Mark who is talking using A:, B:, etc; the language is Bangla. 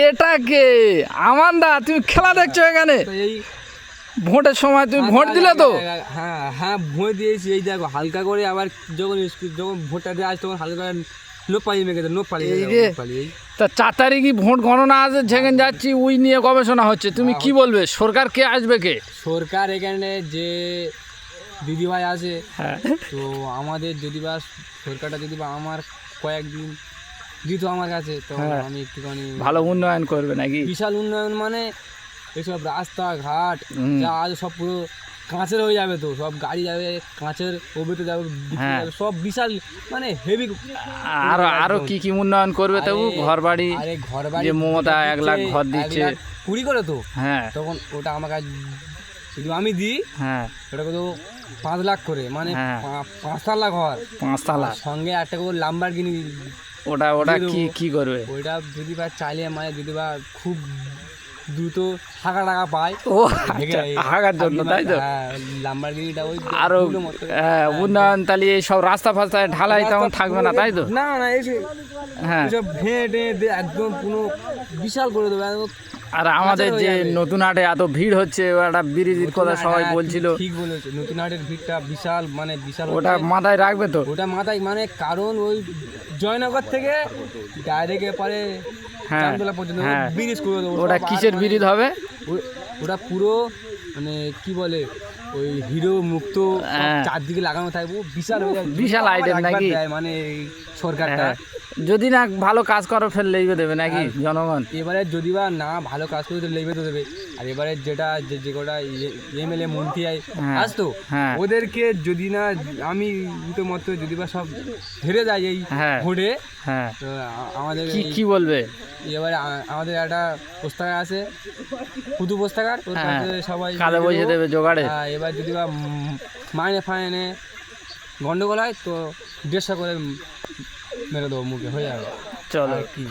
A: এটা কে আমানদা? তুমি খেলা দেখছো এখানে?
B: এই
A: ভোটের সময় তুমি ভোট দিলে তো?
B: হ্যাঁ হ্যাঁ ভোট দিয়েছি। এই দেখো হালকা করে আবার যখন যখন ভোটটা দিয়ে আসে তখন হালকা করে লোক পালিয়ে মেঘে লোক পালিয়ে
A: তা 4 তারিখই ভোট গণনা আছে, যেখানে যাচ্ছি ওই নিয়ে গবেষণা হচ্ছে। তুমি কি বলবে, সরকার কে আসবে কে?
B: সরকার এখানে যে দিদিভাই আছে,
A: হ্যাঁ
B: তো আমাদের যদি বা সরকারটা যদি বা আমার কয়েকদিন দিত আমার কাছে, তো আমি একটুখানি
A: ভালো উন্নয়ন করবে নাকি?
B: বিশাল উন্নয়ন, মানে এসব রাস্তাঘাট যা আছে সব পুরো কাঁচের হয়ে যাবে, তো সব গাড়ি যাবে কাঁচের, ওবেতে যাবে, সব বিশাল মানে হেভি।
A: আরো কি কি উন্নয়ন করবে? তবু ঘর বাড়ি,
B: আরে ঘর বাড়ি
A: যে মমতা 1 লাখ ঘর দিচ্ছে,
B: 20 করে তো,
A: হ্যাঁ
B: তখন ওটা আমাকে যদি আমি দিই,
A: হ্যাঁ
B: ওটা কত 5 লাখ করে, মানে 5 তালা ঘর,
A: 5 তালা,
B: সঙ্গে একটা করে লাম্বরগিনি।
A: ওটা কি করবে?
B: ওইটা যদি বা চাইলে মানে যদি বা খুব দ্রুত টাকা পায়,
A: ও হাগার জন্য, তাই তো?
B: লাম্বরগিনিটা ওই
A: আরো উন্নয়ন, তাহলে এই সব রাস্তা ফাস্তায় ঢালাই তেমন থাকবে না, তাই তো?
B: না না
A: হ্যাঁ,
B: এসব ভেঙে একদম পুরো বিশাল করে দেবে একদম।
A: আর আমাদের যে নতুন হাটে এত ভিড় হচ্ছে, একটা ব্রিজের কথা সবাই বলছিল।
B: ঠিক বলেছে, নতুন হাটের ভিড়টা বিশাল, মানে বিশাল।
A: ওটা মাথায় রাখবে তো?
B: ওটা মাথায়, মানে কারণ ওই জয়নগর থেকে ডাইরেক্ট এপারে চান্দোলা পর্যন্ত ব্রিজ করে দেবো।
A: ওটা কিসের ব্রিজ হবে?
B: ওটা পুরো মানে কি বলে, ওই হিরো মুক্ত চারদিকে লাগানো থাকবো, বিশাল
A: বিশাল আইটেম নাকি?
B: মানে সরকারটা
A: যদি না ভালো কাজ করো ফের লেগে দেবে নাকি জনগণ?
B: এবারে যদি বা না ভালো কাজ করে লেগে তো দেবে। আর এবারে যেটা যে কটা এমএলএ মন্ত্রী আসতো, ওদেরকে যদি না আমি মতো যদি বা সব হেরে যায় এই ভোটে, আমাদের
A: কি বলবে?
B: এবারে আমাদের একটা পুস্তাকার আছে, পুদু পুস্তাকার, ওর কাছে সবাই
A: কাজে বসে দেবে জোগাড়ে।
B: এবার যদি বা মাইনে ফাইনে গন্ডগোল হয় তো 150 করে মেরে দেবো মুখে, হয়ে যাবে।
A: চলো
B: কি